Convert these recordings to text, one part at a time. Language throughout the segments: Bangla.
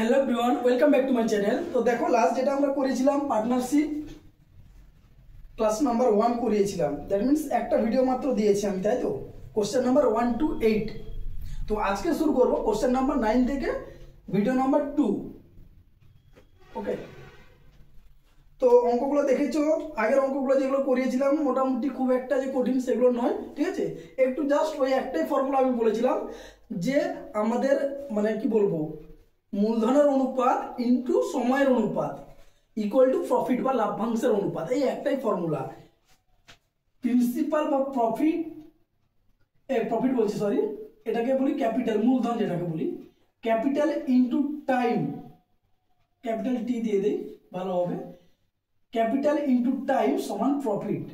Hello everyone welcome back to my channel. तो देखो लास्ट যেটা আমরা করেছিলাম পার্টনারশিপ ক্লাস নাম্বার 1 করিয়েছিলাম। দ্যাট মিন্স একটা ভিডিও মাত্র দিয়েছি আমি, তাই তো? Question number 1 to 8। তো আজকে শুরু করব কোশ্চেন নাম্বার 9 থেকে ভিডিও নাম্বার 2। ওকে, তো অঙ্কগুলো দেখেছো, আগের অঙ্কগুলো যেগুলো করিয়েছিলাম মোটামুটি খুব একটা যে কঠিন সেগুলো নয়, ঠিক আছে? একটু জাস্ট ওই একটাই ফর্মুলা আমি বলেছিলাম যে আমাদের মানে কি বলবো, মূলধনের অনুপাত ইনটু সময়ের অনুপাত ইকুয়াল টু প্রফিট বা লাভ্যাংশের অনুপাত, এই একটাই ফর্মুলা। প্রিন্সিপাল বা প্রফিট বলছি, সরি, এটাকে বলি ক্যাপিটাল, মূলধন যেটাকে বলি capital into time, capital T দিয়ে দেই ভালো হবে, ক্যাপিটাল ইনটু টাইম সমান profit,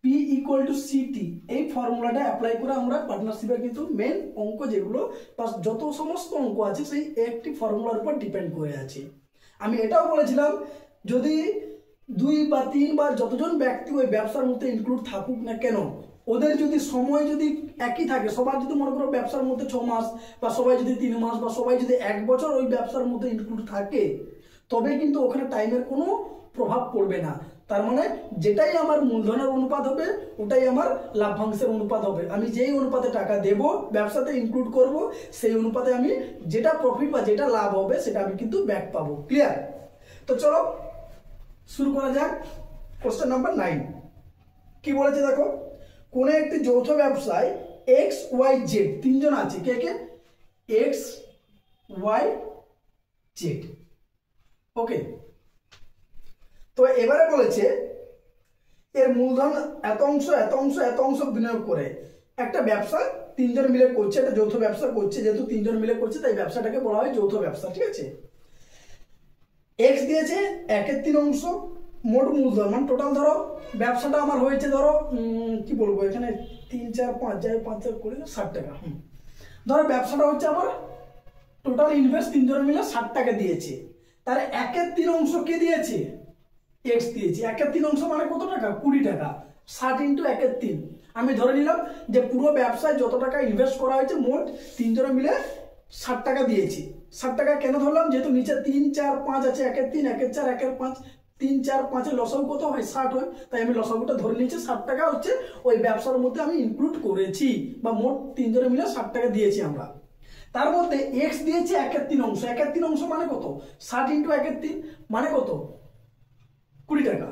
P equal to city. এই ফর্মুলাটা অ্যাপ্লাই করে আমরা পার্টনারশিপের কিন্তু মেন অঙ্ক যেগুলো প্লাস যত সমস্ত অঙ্ক আছে সেই একটি ফর্মুলার উপর ডিপেন্ড করে আছে। আমি এটাও বলেছিলাম যদি 2 বা 3 বা যতজন ব্যক্তি ওই ব্যবসার মধ্যে ইনক্লুড থাকুক না কেন, ওদের যদি সময় যদি একই থাকে, সবার যদি মনে করো ব্যবসার মধ্যে 6 মাস বা সবাই যদি 3 মাস বা সবাই যদি 1 বছর ওই ব্যবসার মধ্যে ইনক্লুড থাকে, তবে কিন্তু ওখানে টাইমের কোনো প্রভাব পড়বে না। তার মানে যেটাই আমার মূলধনের অনুপাত হবে ওটাই আমার লাভ্যাংশের অনুপাত হবে। আমি যেই অনুপাতে টাকা দেব ব্যবসাতে ইনক্লুড করব, সেই অনুপাতে আমি যেটা প্রফিট বা যেটা লাভ হবে সেটা আমি কিন্তু ব্যাক পাবো। ক্লিয়ার? তো চলো শুরু করা যাক। কোশ্চেন নাম্বার 9 কি বলেছে দেখো, কোন একটি যৌথ ব্যবসায় এক্স ওয়াই জেড তিনজন আছে। কে কে? X Y Z. ওকে, তো এবারে বলেছে এর মূলধন এত অংশ এত অংশ এত অংশ বিনিয়োগ করে একটা ব্যবসা তিনজন মিলে করছে, একটা যৌথ ব্যবসা করছে। যেহেতু তিনজন মিলে করছে তাই ব্যবসাটাকে বলা হয় যৌথ ব্যবসা, ঠিক আছে? এক্স দিয়েছে 1/3 অংশ, মোট মূলধন মানে টোটাল ধরো ব্যবসাটা আমার হয়েছে ধরো কি বলবো, এখানে 3 4 5 যায় 5 4 করে 60 টাকা। ধরো ব্যবসাটা হচ্ছে আমার টোটাল ইনভেস্ট তিনজন মিলে 60 টাকা দিয়েছে। তার 1/3 অংশ কে দিয়েছে? এক্স দিয়েছে। 1/3 অংশ মানে কত টাকা? 20 টাকা। 60 ইন্টু 1/3 আমি ধরে নিলাম যে পুরো ব্যবসায় যত টাকা ইনভেস্ট করা হয়েছে মোট তিনজনে মিলে 60 টাকা দিয়েছি। 60 টাকা কেন ধরলাম? যেহেতু নিচে 3 4 5 আছে, 1/3 1/4 1/5 3 4 5 এর লসাগু কত হয়? 60 হয়। তাই আমি লসাগুটা ধরে নিয়েছি 60 টাকা হচ্ছে ওই ব্যবসার মধ্যে আমি ইনক্লুড করেছি, বা মোট তিনজনে মিলে 60 টাকা দিয়েছি আমরা। তার মধ্যে এক্স দিয়েছে 1/3 অংশ। 1/3 অংশ মানে কত? 60 ইন্টু 1/3 মানে কত? 20 টাকা।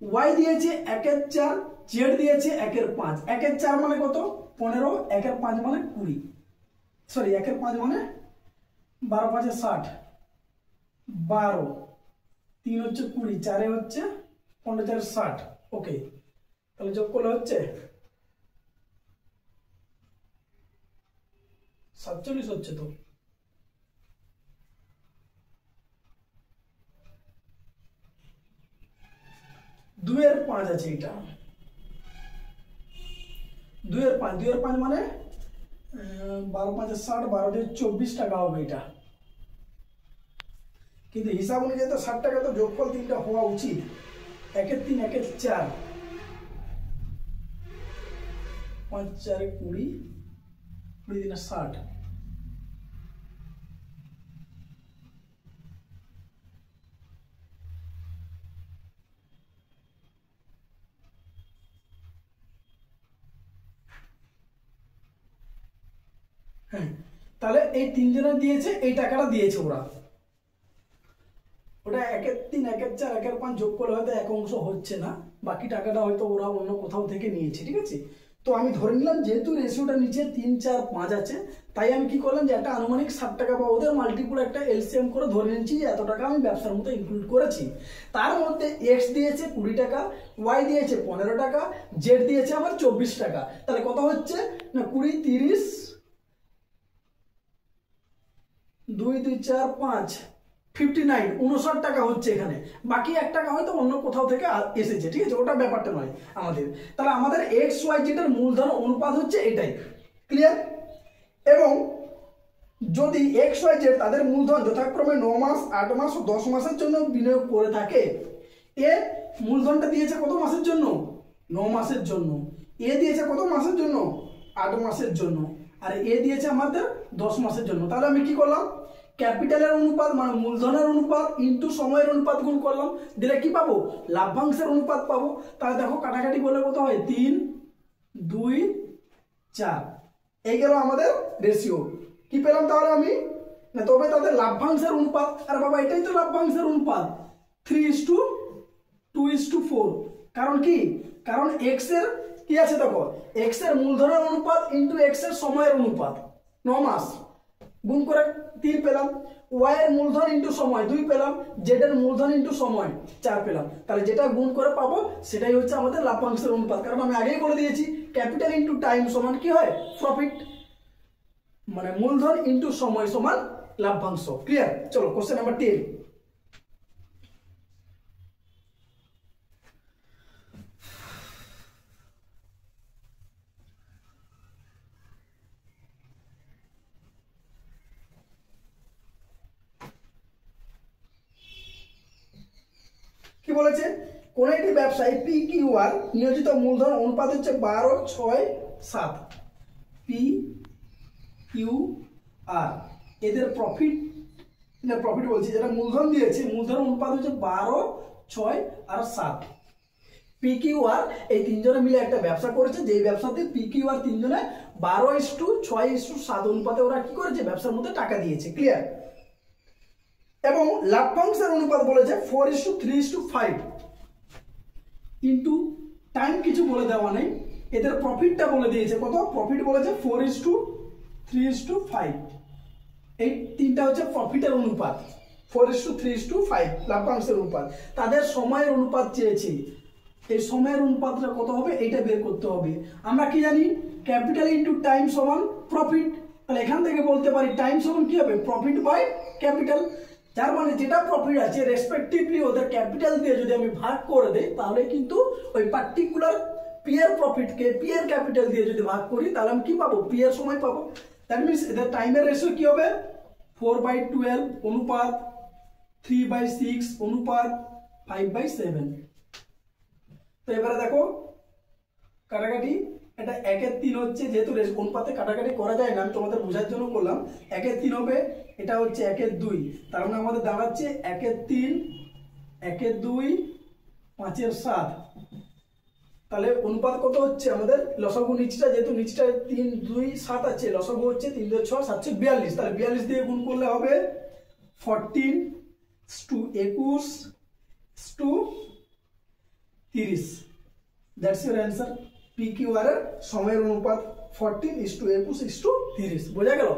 ওয়াই দিয়েছে 1/4, জেড দিয়েছে 1/5। 1/4 মানে কত? 15, 1/5 মানে 20, সরি 1/5 মানে 12 5 60, 12 3 হচ্ছে 20, 4 হচ্ছে 15 4 60। ওকে, তাহলে যোগ করলে হচ্ছে 47 হচ্ছে। তো 2/5 আছে, এটা 2/5 মানে 12 5 60, 12 24 টাকা হবে এটা। কিন্তু হিসাব অনুযায়ী তো 60 টাকা, তো যোগফল 3টা হওয়া উচিত। 1/3 1/4 5 4 20 20 3 60। হ্যাঁ, তাহলে এই তিনজনের দিয়েছে এই টাকাটা দিয়েছে ওরা। ওটা 1/3 1/4 1/5 যোগ করলে হয়তো এক অংশ হচ্ছে না, বাকি টাকাটা হয়তো ওরা অন্য কোথাও থেকে নিয়েছে, ঠিক আছে? তো আমি ধরে নিলাম যেহেতু রেশিওটা নিচে 3 4 5 আছে, তাই আমি কি করলাম যে একটা আনুমানিক 60 টাকা বা ওদের মাল্টিপুল একটা এলসিএম করে ধরে নিচ্ছি যে এত টাকা আমি ব্যবসার মধ্যে ইনক্লুড করেছি। তার মধ্যে এক্স দিয়েছে 20 টাকা, ওয়াই দিয়েছে 15 টাকা, জেড দিয়েছে আমার 24 টাকা। তাহলে কত হচ্ছে না 20 30 2 2 4 5 59 59 টাকা হচ্ছে এখানে। বাকি 1 টাকা হয়তো অন্য কোথাও থেকে এসেছে, ঠিক আছে? ওটা ব্যাপারটা নয় আমাদের। তাহলে আমাদের এক্স ওয়াই জেড এর মূলধন অনুপাত হচ্ছে এটাই। ক্লিয়ার? এবং যদি এক্স ওয়াই জেড তাদের মূলধন যথাক্রমে 9 মাস 8 মাস ও 10 মাসের জন্য বিনিয়োগ করে থাকে, এ মূলধনটা দিয়েছে কত মাসের জন্য? 9 মাসের জন্য। এ দিয়েছে কত মাসের জন্য? 8 মাসের জন্য। আর এ দিয়েছে আমাদের 10 মাসের জন্য। তাহলে আমি কি করলাম, ক্যাপিটালের অনুপাত মানে মূলধনের অনুপাত ইনটু সময়ের অনুপাত গুণ করলাম, দিলে কি পাবো? লাভ্যাংশের অনুপাত পাবো। তাহলে দেখো কাটাকাটি করলে কত হয়? 3, 2, 4। এই গেল আমাদের রেশিও। কি পেলাম তাহলে আমি? না তবে তাদের লাভ্যাংশের অনুপাত। আর বাবা এটাই তো লাভ্যাংশের অনুপাত, 3:2:4। কারণ কি? কারণ এক্স এর কি আছে দেখো, এক্স এর মূলধনের অনুপাত ইনটু এক্স এর সময়ের অনুপাত 9 মাস গুণ করে 3 পেলাম, ওয়াই এর মূলধন ইনটু সময় 2 পেলাম, জেড এর মূলধন ইনটু সময় 4 পেলাম। তাহলে যেটা গুণ করে পাবো সেটাই হচ্ছে আমাদের লাভ্যাংশের অনুপাত। কারণ আমি আগেই বলে দিয়েছি ক্যাপিটাল ইনটু টাইম সমান কি হয়? প্রফিট। মানে মূলধন ইনটু সময় সমান লাভ্যাংশ। ক্লিয়ার? চলো কোশ্চেন নাম্বার 10। কি বলেছে? কোন একটি ব্যবসায়ী পি কিউ আর নিয়োজিত মূলধন অনুপাত হচ্ছে 12, 6, 7। পি কিউ আর এদের প্রফিট বলছি, যেটা মূলধন দিয়েছে মূলধন অনুপাত হচ্ছে 12, 6 আর 7। পি কিউ আর এই তিনজনে মিলে একটা ব্যবসা করেছে, যেই ব্যবসাতে পি কিউ আর তিনজনে 12:6:7 অনুপাতে ওরা কি করেছে? ব্যবসার মধ্যে টাকা দিয়েছে। ক্লিয়ার? এবং লাভ্যাংশের অনুপাত বলেছে 4:3:5 ইনটু টাইম কিছু বলে দেওয়া নেই, এদের প্রফিটটা বলে দিয়েছে কত? প্রফিট বলেছে 4:3:5। এই তিনটা হচ্ছে প্রফিটের অনুপাত, 4:3:5 লাভ্যাংশের অনুপাত। তাদের সময়ের অনুপাত চেয়েছি, এই সময়ের অনুপাতটা কত হবে এইটা বের করতে হবে। আমরা কি জানি? ক্যাপিটাল ইনটু টাইম সমান প্রফিট। তাহলে এখান থেকে বলতে পারি টাইম সমান কি হবে? Profit by capital. যার মানে যেটা প্রফিট আছে রেসপেক্টিভলি ওদের ক্যাপিটাল দিয়ে যদি আমি ভাগ করে দেই তাহলে কিন্তু ওই পার্টিকুলার পি এর প্রফিটকে পি এর ক্যাপিটাল দিয়ে যদি ভাগ করি তাহলে আমি কি পাবো? পি এর সময় পাবো। দ্যাট মিনস এদের টাইমের রেশিও কি হবে? 4/12 অনুপাত 3/6 অনুপাত 5/7। তো এবারে দেখো কাটাকাটি, এটা 1/3 হচ্ছে, যেহেতু অনুপাতে কাটাকাটি করা যায় না আমি তোমাদের বোঝার জন্য বললাম। 1/3 হবে, এটা হচ্ছে 1/2। তার মানে আমাদের দাঁড়াচ্ছে 1/3, 1/2, 5/7। তাহলে অনুপাত কত হচ্ছে আমাদের? লসাগু নিচটা, যেহেতু নিচটা 3, 2, 7 আছে, লসাগু হচ্ছে 3, 2, 6, 7, 42। তাহলে 42 দিয়ে গুণ করলে হবে 14:21:30। That's your answer. P Q R এর সময়ের অনুপাত 14:21:30। বোঝা গেল?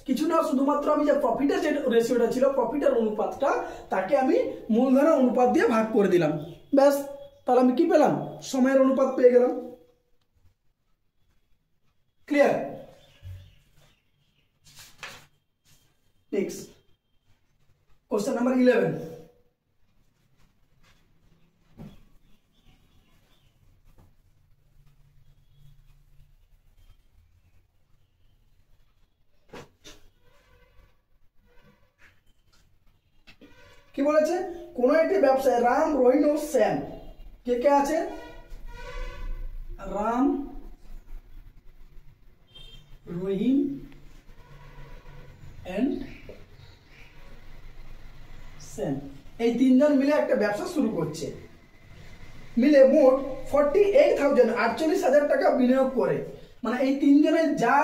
কিছু না, শুধুমাত্র আমি যে প্রফিটের যে রেশিওটা ছিল প্রফিটের অনুপাতটা তাকে আমি মূলধনের অনুপাত দিয়ে ভাগ করে দিলাম, ব্যাস। তাহলে আমি কি পেলাম? সময়ের অনুপাত পেয়ে গেলাম। ক্লিয়ার? Next question number 11। কি বলেছে? কোন একটি ব্যবসায় রাম, রহিম ও শ্যাম, কে কে আছে? রাম, রহিম এন্ড শ্যাম, এই তিনজন মিলে একটা ব্যবসা শুরু করছে। মিলে মোট 48,000 টাকা বিনিয়োগ করে। মানে এই তিনজনের যা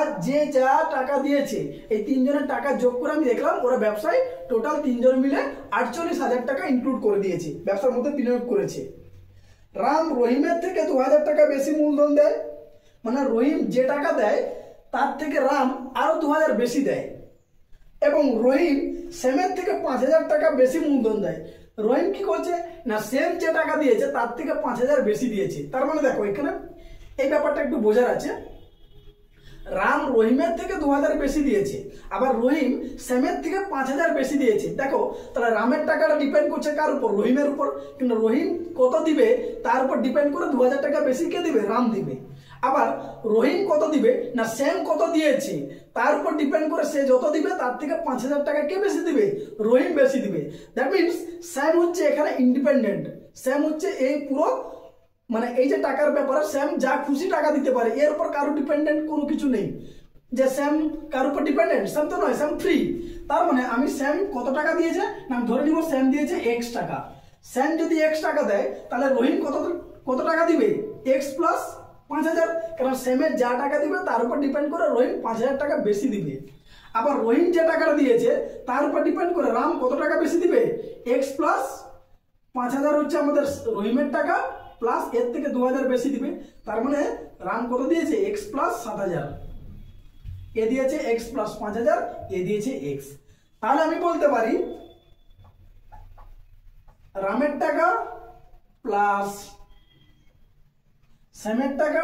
টাকা দিয়েছে এই তিনজনের টাকা যোগ করে আমি দেখলাম ওরা ব্যবসায় টোটাল তিনজন মিলে 48,000 টাকা ইনক্লুড করে দিয়েছে, ব্যবসার মধ্যে বিনিয়োগ করেছে। রাম রহিমের থেকে 2,000 টাকা বেশি মূলধন দেয়, মানে রহিম যে টাকা দেয় তার থেকে রাম আরো 2,000 বেশি দেয়। এবং রহিম শ্যামের থেকে 5,000 টাকা বেশি মূলধন দেয়। রহিম কি করছে না, শ্যাম যে টাকা দিয়েছে তার থেকে 5,000 বেশি দিয়েছে। তার মানে দেখো এখানে এই ব্যাপারটা একটু বোঝার আছে। রাম রহিমের থেকে 2,000 বেশি দিয়েছে, আবার রহিম শ্যামের থেকে 5,000 বেশি দিয়েছে। দেখো তাহলে রামের টাকাটা ডিপেন্ড করছে কার উপর? রহিমের উপর। কিন্তু রহিম কত দিবে তার উপর ডিপেন্ড করে 2,000 টাকা বেশি কে দিবে? রাম দিবে। আবার রহিম কত দিবে না, শ্যাম কত দিয়েছে তার উপর ডিপেন্ড করে সে যত দিবে তার থেকে 5,000 টাকা কে বেশি দিবে? রহিম বেশি দিবে। দ্যাট মিনস শ্যাম হচ্ছে এখানে ইন্ডিপেন্ডেন্ট। শ্যাম হচ্ছে এই পুরো মানে এই যে টাকার ব্যাপারে স্যাম যা খুশি টাকা দিতে পারে, এর উপর কারো ডিপেন্ডেন্ট কোনো কিছু নেই যে স্যাম কার উপর ডিপেন্ডেন্ট। স্যাম তো নয়, স্যাম ফ্রি। তার মানে আমি স্যাম কত টাকা দিয়েছে না ধরে নিব স্যাম দিয়েছে x টাকা। স্যাম যদি x টাকা দেয় তাহলে রহিম কত টাকা দিবে x প্লাস 5000, কারণ স্যামের যা টাকা দিবে তার উপর ডিপেন্ড করে রহিম 5000 টাকা বেশি দিবে। আবার রহিম যে টাকাটা দিয়েছে তার উপর ডিপেন্ড করে রাম কত টাকা বেশি দিবে x প্লাস 5000 হচ্ছে আমাদের রহিমের টাকা, প্লাস এর থেকে 2000 বেশি দিবে। তার মানে রাম কত দিয়েছে x প্লাস 7000, এ দিয়েছে x প্লাস 5000, এ দিয়েছে x। তাহলে আমি বলতে পারি রামের টাকা প্লাস স্যামের টাকা,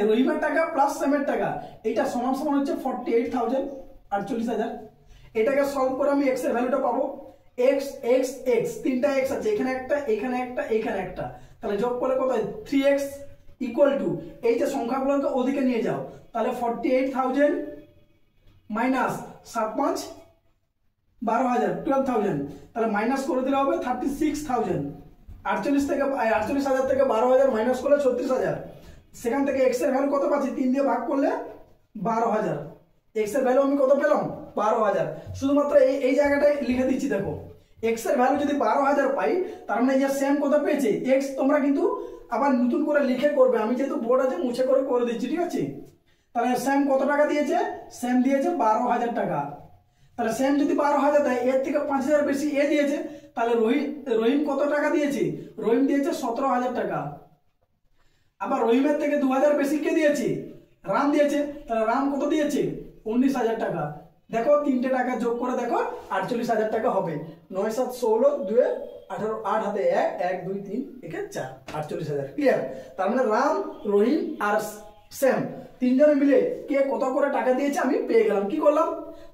রহিমের টাকা প্লাস স্যামের টাকা, এটা সমান সমান হচ্ছে 48,000, 48,000। এটাকে সলভ করে আমি x এর ভ্যালুটা পাবো। x x x, তিনটা x আছে, এখানে একটা, এখানে একটা, এখানে একটা, তাহলে যোগ করলে কত হয় 3x ইকুয়াল টু, এই যে সংখ্যাগুলোকে ওদিকে নিয়ে যাও, তাহলে 48,000 মাইনাস 7 5 12,000, 12,000, তাহলে মাইনাস করে দিলে হবে 36,000। 48,000 থেকে 12,000 মাইনাস করলে 36,000। সেখান থেকে x এর ভ্যালু কত পাচ্ছি 3 দিয়ে ভাগ করলে 12,000। x এর ভ্যালু আমি কত পেলাম 12,000। শুধুমাত্র এই জায়গাটায় লিখে দিচ্ছি, দেখো x এর ভ্যালু যদি 12,000 পাই, তার মানে এই স্যাম কত পেয়েছে x। তোমরা কিন্তু আবার নতুন করে লিখে করবে, আমি যেহেতু বোর্ড আছে মুছে করে দিচ্ছি, ঠিক আছে। তাহলে স্যাম কত টাকা দিয়েছে, স্যাম দিয়েছে 12,000 টাকা। তাহলে স্যাম যদি 12,000 দেয়, এর থেকে 5,000 বেশি এ দিয়েছে, তাহলে রহিম কত টাকা দিয়েছে, রহিম দিয়েছে 17,000 টাকা। আবার রহিমের থেকে 2,000 বেশি কে দিয়েছে, রাম দিয়েছে, তাহলে রাম কত দিয়েছে 19,000 টাকা। দেখো তিনটে টাকা যোগ করে দেখো 48,000 টাকা হবে। 9 7 16 2 18, 8 হাতে 1 1 2 3 1 4, 48,000। ক্লিয়ার? তার মানে রাম, রহিম আর স্যাম তিনজনে মিলে কে কত করে টাকা দিয়েছে আমি পেয়ে গেলাম। কি করলাম,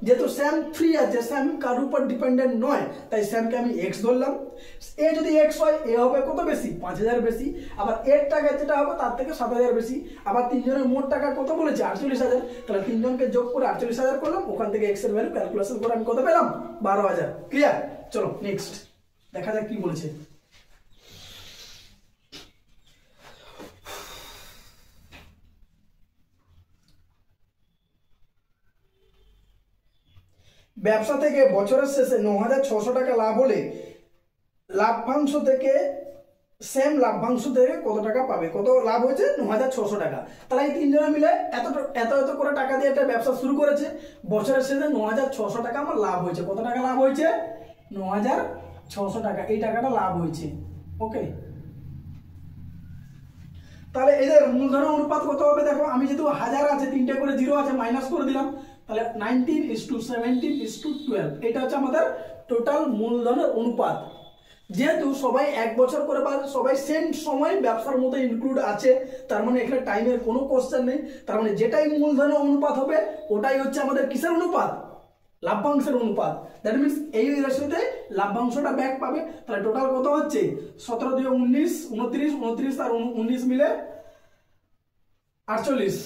যেহেতু স্যাম ফ্রি আছে, স্যাম কার উপর ডিপেন্ডেন্ট নয়, তাই স্যামকে আমি x ধরলাম। এ যদি x হয়, এ হবে কত বেশি 5,000 বেশি। আবার এর টাকা যেটা হবে তার থেকে 7,000 বেশি। আবার তিনজনের মোট টাকা কত বলেছে 48,000, তাহলে তিনজনকে যোগ করে 48,000 করলাম, ওখান থেকে x এর ভ্যালু ক্যালকুলেশন করে আমি কত পেলাম 12,000। ক্লিয়ার? চলো নেক্সট দেখা যাক কি বলেছে। ব্যবসা থেকে বছরের শেষে 9,600 টাকা লাভ হলে লাভ্যাংশ থেকে সেম লাভ্যাংশ থেকে কত টাকা পাবে, কত লাভ হয়েছে 9,600 টাকা। তাহলে এই তিনজনে মিলে এত করে টাকা দিয়ে একটা ব্যবসা শুরু করেছে, বছরের শেষে 9,600 টাকা আমার লাভ হয়েছে। কত টাকা লাভ হয়েছে 9,600 টাকা, এই টাকাটা লাভ হয়েছে। ওকে, তাহলে এদের মূলধনের অনুপাত কত হবে, দেখো আমি যেহেতু 1000 আছে, 3টে করে 0 আছে, মাইনাস করে দিলাম, তাহলে 19:17:12, এটা হচ্ছে আমাদের টোটাল মূলধনের অনুপাত। যেহেতু সবাই 1 বছর করে বা সবাই সেম সময় ব্যবসার মধ্যে ইনক্লুড আছে, তার মানে এখানে টাইমের কোনো কোশ্চেন নেই। তার মানে যেটাই মূলধনের অনুপাত হবে ওটাই হচ্ছে আমাদের কিসের অনুপাত, লাভ্যাংশের অনুপাত। দ্যাট মিনস এই রেশিওতে লাভ্যাংশটা ব্যাক পাবে। তাহলে টোটাল কত হচ্ছে 17 2 19, 29 আর 19 মিলে 48,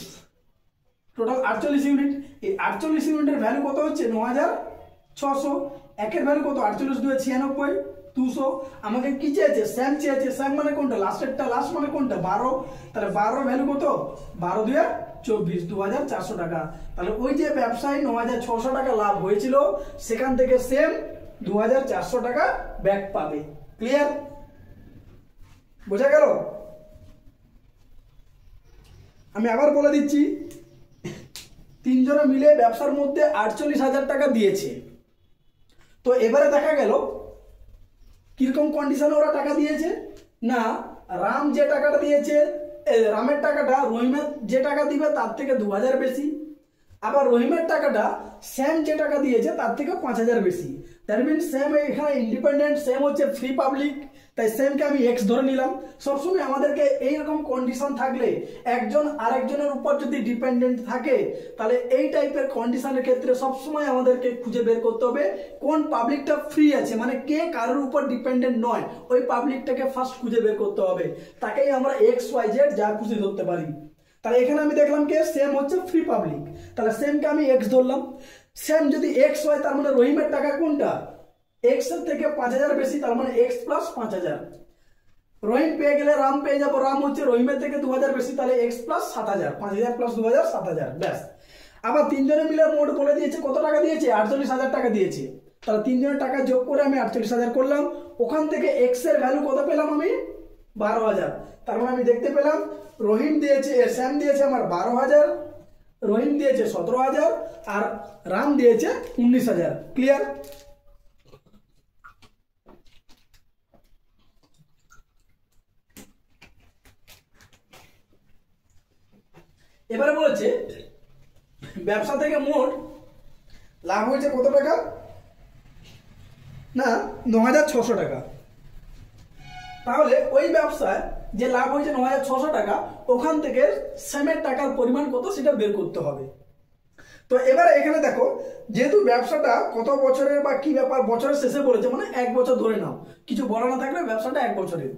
টোটাল 48 ইউনিট। এই 48 ইউনিটের ভ্যালু কত হচ্ছে 9,600। একের ভ্যালু কত 48 2 96, 200। আমাকে কি চেয়েছে, স্যাম চেয়েছে। স্যাম মানে কোনটা, লাস্টেরটা, লাস্ট মানে কোনটা 12। তাহলে 12 ভ্যালু কত 12 2 24, 2,400 টাকা। তাহলে ওই যে ব্যবসায় 9,600 টাকা লাভ হয়েছিল, সেখান থেকে সেম 2,400 টাকা ব্যাক পাবে। ক্লিয়ার? বোঝা গেল? আমি আবার বলে দিচ্ছি, তিনজনে মিলে ব্যবসার মধ্যে 48,000 টাকা দিয়েছে। তো এবারে দেখা গেল কিরকম কন্ডিশনে ওরা টাকা দিয়েছে না, রাম যে টাকাটা দিয়েছে, রামের টাকাটা রহিমের যে টাকা দিবে তার থেকে 2,000 বেশি। আবার রহিমের টাকাটা স্যাম যে টাকা দিয়েছে তার থেকে 5,000 বেশি। দ্যাট মিনস স্যাম এখানে ইন্ডিপেন্ডেন্ট, স্যাম হচ্ছে ফ্রি পাবলিক, তাই স্যামকে আমি এক্স ধরে নিলাম। সবসময় আমাদেরকে এইরকম কন্ডিশন থাকলে, একজন আরেকজনের উপর যদি ডিপেন্ডেন্ট থাকে, তাহলে এই টাইপের কন্ডিশনের ক্ষেত্রে সবসময় আমাদেরকে খুঁজে বের করতে হবে কোন পাবলিকটা ফ্রি আছে, মানে কে কারোর উপর ডিপেন্ডেন্ট নয়, ওই পাবলিকটাকে ফার্স্ট খুঁজে বের করতে হবে। তাকেই আমরা এক্স ওয়াই জেড যা খুশি ধরতে পারি। তাহলে এখানে আমি দেখলাম কে সেম হচ্ছে ফ্রি পাবলিক, তাহলে সেমকে আমি এক্স ধরলাম। সেম যদি এক্স হয়, তার মানে রহিমের টাকা কোনটা এক্স এর থেকে 5,000 বেশি, তার মানে এক্স প্লাস 5,000। রহিম পেয়ে গেলে রাম পেয়ে যাবো, রাম হচ্ছে রহিমের থেকে 2,000 বেশি, তাহলে এক্স প্লাস 7,000, 5,000 প্লাস 2,000 7,000, ব্যাস। আবার তিনজনে মিলে মোট বলে দিয়েছে কত টাকা দিয়েছে, 48,000 টাকা দিয়েছে। তাহলে তিনজনের টাকা যোগ করে আমি 48,000 করলাম, ওখান থেকে এক্স এর ভ্যালু কত পেলাম আমি, 12,000। তার মানে আমি দেখতে পেলাম রহিম দিয়েছে, শ্যাম দিয়েছে আমার 12,000, রহিম দিয়েছে 17,000 আর রাম দিয়েছে 19,000। ক্লিয়ার? এবারে বলেছে ব্যবসা থেকে মোট লাভ হয়েছে কত টাকা না, 9,600 টাকা। তাহলে ওই ব্যবসায় যে লাভ হয়েছে 9,600 টাকা, ওখান থেকে শ্যামের টাকার পরিমাণ কত সেটা বের করতে হবে। তো এবারে এখানে দেখো, যেহেতু ব্যবসাটা কত বছরের বা কি ব্যাপার বছরের শেষে বলেছে, মানে 1 বছর ধরে নাও, কিছু বলা না থাকলে ব্যবসাটা 1 বছরের।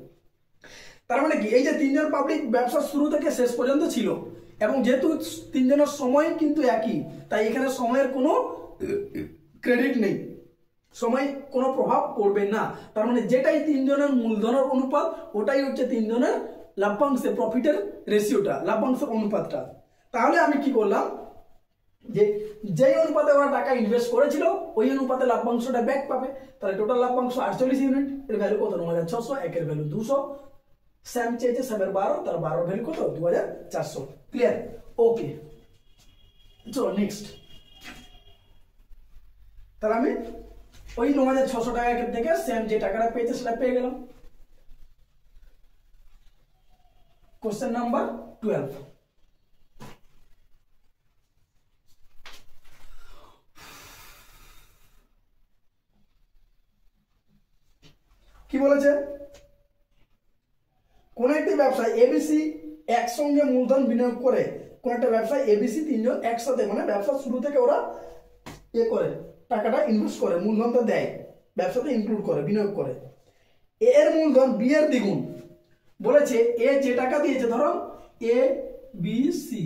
তার মানে কি, এই যে তিনজন পাবলিক ব্যবসা শুরু থেকে শেষ পর্যন্ত ছিল, এবং যেহেতু তিনজনের সময় কিন্তু একই, তাই এখানে সময়ের কোনো ক্রেডিট নেই, সময় কোনো প্রভাব পড়বে না। তার মানে যেটাই তিনজনের মূলধনের অনুপাত, ওটাই হচ্ছে তিনজনের লাভ্যাংশে প্রফিটের রেশিওটা, লাভ্যাংশের অনুপাতটা। তাহলে আমি কি করলাম, যে যেই অনুপাতে ওরা টাকা ইনভেস্ট করেছিল ওই অনুপাতে লাভ্যাংশটা ব্যাক পাবে। তাহলে টোটাল লাভ্যাংশ 48 ইউনিট, এর ভ্যালু কত, 9,600, একের ভ্যালু 200, স্যাম চেয়েছে স্যামের 12, তার 12 ভ্যালু কত, 2,400। ক্লিয়ার? ওকে, চলো নেক্সট। তাহলে আমি ওই 9,600 টাকা থেকে স্যাম যে টাকাটা পেয়েছে সেটা পেয়ে গেলাম। Question number 12। কি বলেছে, কোন একটি ব্যবসায় এবিসি একসঙ্গে মূলধন বিনিয়োগ করে, কোন একটা ব্যবসায় এবিসি তিনজন একসাথে, মানে ব্যবসা শুরু থেকে ওরা করে টাকাটা ইনভেস্ট করে, মূলধনটা দেয়, ব্যবসাতে ইনক্লুড করে, বিনিয়োগ করে। এ এর মূলধন বি এর দ্বিগুণ। বলেছে এ যে টাকা দিয়েছে, ধরো এ বি সি,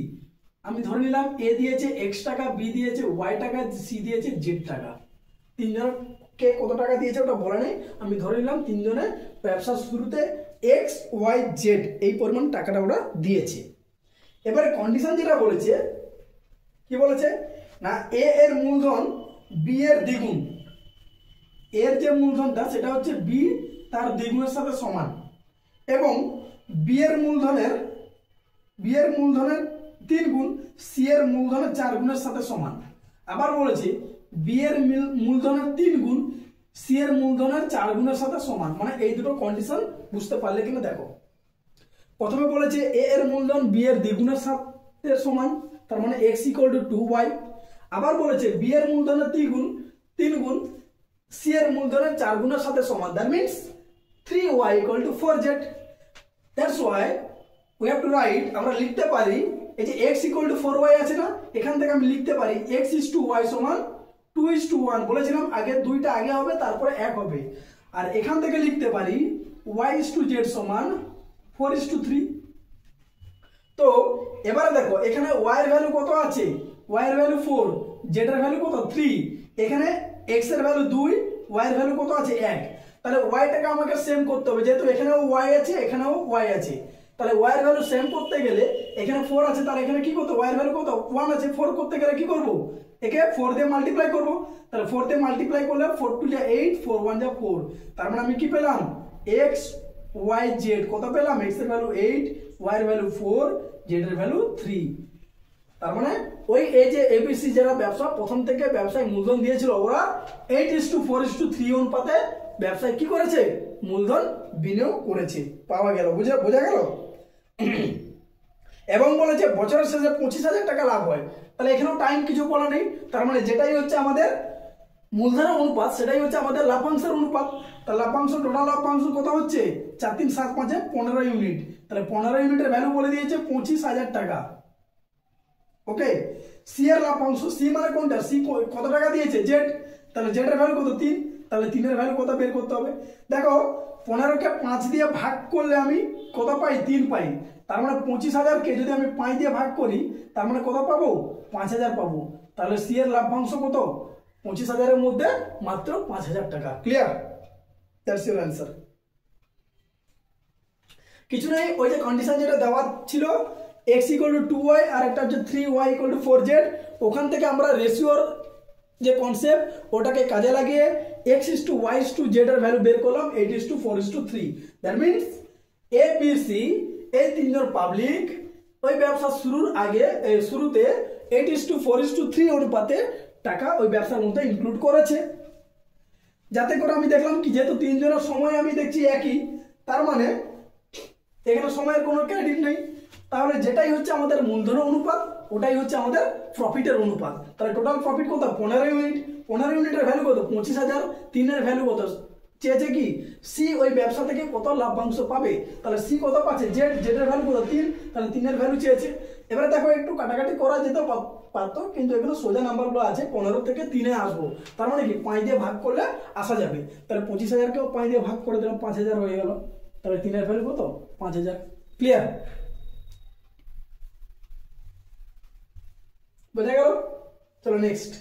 আমি ধরে নিলাম এ দিয়েছে এক্স টাকা, বি দিয়েছে ওয়াই টাকা, সি দিয়েছে জেড টাকা। তিনজনকে কত টাকা দিয়েছে ওটা বলে নেই, আমি ধরে নিলাম তিনজনে ব্যবসা শুরুতে এক্স ওয়াই জেড এই পরিমাণ টাকাটা ওরা দিয়েছে। এবারে কন্ডিশন যেটা বলেছে, কি বলেছে না, এ এর মূলধন বি এর দ্বিগুণ, এর যে মূলধনটা সেটা হচ্ছে বি তার দ্বিগুণের সাথে সমান, এবং বি এর মূলধনের 3 গুণ সি এর মূলধনের 4 গুণের সাথে সমান। আবার বলেছে বি এর মূলধনের 3 গুণ সি এর মূলধনের 4 গুণের সাথে সমান। মানে এই দুটো কন্ডিশন বুঝতে পারলে কিনা দেখো, প্রথমে বলেছে এ এর মূলধন বি এর দ্বিগুণের সাথে সমান, তার মানে x = 2y। আবার বলেছে বি এর মূলধনের 3 গুণ সি এর মূলধনের 4 গুণের সাথে সমান, that means 3y = 4z। That's why we have to right, আমরা লিখতে পারি এই যে x = 4y আছে না, এখান থেকে আমি লিখতে পারি x = y = 2:1। বলেছিলাম আগে দুইটা আগে হবে তারপরে 1 হবে, আর এখান থেকে লিখতে পারি y = z = 4:3। তো এবারে দেখো এখানে y এর ভ্যালু কত আছে, y এর ভ্যালু 4, z এর ভ্যালু কত 3, এখানে x এর ভ্যালু 2, y এর ভ্যালু কত আছে 1। তাহলে y টাকে আমাকে সেম করতে হবে, যেহেতু এখানেও y আছে এখানেও y আছে। তাহলে y এর ভ্যালু সেম করতে গেলে এখানে 4 আছে, তাহলে এখানে কি করতে, y এর ভ্যালু কত 1 আছে, 4 করতে গেলে কি করব, একে 4 দিয়ে মাল্টিপ্লাই করব। তাহলে 4 দিয়ে মাল্টিপ্লাই করলে 4 2 যা 8, 4 1 যা 4। তার মানে আমি কি পেলাম, x y z কত পেলাম, x এর ভ্যালু 8, y এর ভ্যালু 4, z এর ভ্যালু 3। তার মানে ওই এই যে এবিসি যারা ব্যবসা প্রথম থেকে ব্যবসায় মূলধন দিয়েছিল, ওরা 8:4:3 অনুপাতে ব্যবসায় কি করেছে, মূলধন বিনিয়োগ করেছে। পাওয়া গেল, বোঝা গেল। এবং বলেছে বছরের শেষে 25,000 টাকা লাভ হয়। তাহলে এখানেও টাইম কিছু বলা নেই, তার মানে যেটাই হচ্ছে আমাদের মূলধনের অনুপাত সেটাই হচ্ছে আমাদের লাভ্যাংশের অনুপাত। তাহলে লাভ্যাংশ, টোটাল লাভ্যাংশ কত হচ্ছে, 4 3 7 5 15 ইউনিট। তাহলে 15 ইউনিটের ভ্যালু বলে দিয়েছে 25,000 টাকা। ওকে, সি এর লাভ্যাংশ, সি মানে কোনটা, সি কত টাকা দিয়েছে, জেড। তাহলে জেড এর ভ্যালু কত 3, তাহলে 3 এর ভ্যালু কত বের করতে হবে। দেখো 15কে 5 দিয়ে ভাগ করলে আমি কত পাই, 3 পাই। তার মানে 25,000কে যদি আমি 5 দিয়ে ভাগ করি তার মানে কত পাবো, 5,000 পাবো। তাহলে সি এর লাভ্যাংশ কত, 25,000 এর মধ্যে মাত্র 5,000 টাকা। ক্লিয়ার? That's your answer. কিছু নেই, ওই যে কন্ডিশন যেটা দেওয়া ছিল x ইকুয়াল টু 2y আর একটা হচ্ছে 3y ইকুয়াল টু 4z। ওখান থেকে আমরা রেশিওর যে কনসেপ্ট ওটাকে কাজে লাগিয়ে x is to y is to z এর ভ্যালু বের করলাম 8:4:3। That means A B C এই তিনজন পাবলিক ওই ব্যবসা শুরুর আগে শুরুতে 8:4:3 অনুপাতে টাকা ওই ব্যবসার মধ্যে ইনক্লুড করেছে। যাতে করে আমি দেখলাম কি যেহেতু তিনজনের সময় আমি দেখছি একই, তার মানে এখানে সময়ের কোনো ক্রেডিট নেই, তাহলে যেটাই হচ্ছে আমাদের মূলধনের অনুপাত ওটাই হচ্ছে আমাদের প্রফিটের অনুপাত। তাহলে টোটাল প্রফিট কত 15 ইউনিট, 15 ইউনিটের ভ্যালু কত 25,000, 3 এর ভ্যালু কত চেয়েছে কি সি ওই ব্যবসা থেকে কত লাভ্যাংশ পাবে, তাহলে সি কত পাচ্ছে জেড, জেডের ভ্যালু কত 3, তাহলে 3 এর ভ্যালু চেয়েছে। এবারে দেখো একটু কাটাকাটি করা যেতে পারতো কিন্তু এখানে সোজা নাম্বারগুলো আছে 15 থেকে 3 এ আসবো, তার মানে কি 5 দিয়ে ভাগ করলে আসা যাবে। তাহলে 25,000কেও 5 দিয়ে ভাগ করে দিলাম 5,000 হয়ে গেল, তাহলে 3 এর ভ্যালু কত 5,000। ক্লিয়ার? বোঝা গেল? চলো নেক্সট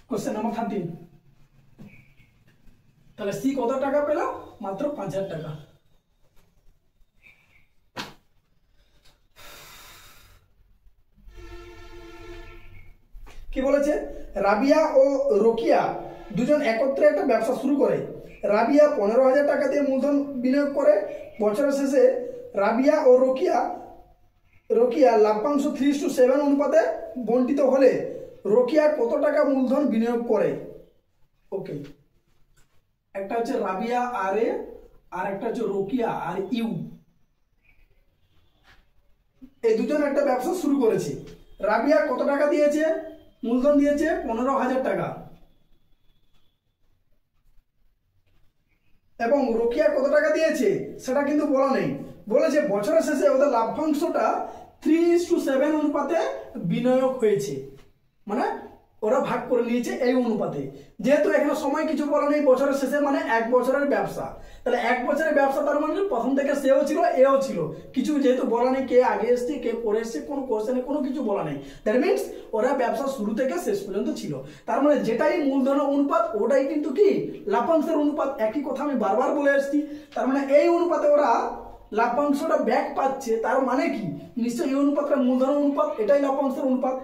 কোশ্চেন নাম্বার 13। তাহলে সি কত টাকা পেল? মাত্র 5,000 টাকা। কি বলেছে? রাবিয়া ও রোকিয়া দুজন একত্রে একটা ব্যবসা শুরু করে। রাবিয়া 15,000 টাকা দিয়ে মূলধন বিনিয়োগ করে। বছরের শেষে রাবিয়া ও রোকিয়া লাভ্যাংশ 3:7 অনুপাতে বন্টিত হলে রোকিয়া কত টাকা মূলধন বিনিয়োগ করে? ওকে, একটা হচ্ছে রাবিয়া আর এ আর একটা হচ্ছে রোকিয়া আর ইউ, এই দুজন একটা ব্যবসা শুরু করেছে। রাবিয়া কত টাকা দিয়েছে? মূলধন দিয়েছে 15,000 টাকা, এবং রোকিয়া কত টাকা দিয়েছে সেটা কিন্তু বলা নেই। বলেছে বছরের শেষে ওদের লাভ্যাংশটা 3:7 অনুপাতে বিনিয়োগ হয়েছে, মানে ওরা ভাগ করে নিয়েছে এই অনুপাতে। যেহেতু এখানে সময় কিছু বলা নেই, বছরের শেষে মানে 1 বছরের ব্যবসা, তাহলে 1 বছরের ব্যবসা তার মানে প্রথম থেকে সেও ছিল এও ছিল, কিছু যেহেতু বলা নেই কে আগে এসছে কে পরে এসছে, কোনো কোশ্চেনে কোনো কিছু বলা নেই। দ্যাট মিনস ওরা ব্যবসা শুরু থেকে শেষ পর্যন্ত ছিল, তার মানে যেটাই মূলধনের অনুপাত ওটাই কিন্তু কি লাভ্যাংশের অনুপাত। একই কথা আমি বারবার বলে এসেছি, তার মানে এই অনুপাতে ওরা লাভ্যাংশটা ব্যাক পাচ্ছে, তার মানে কি নিশ্চয়ই এই অনুপাতটা মূলধনের অনুপাত, এটাই লাভ্যাংশের অনুপাত।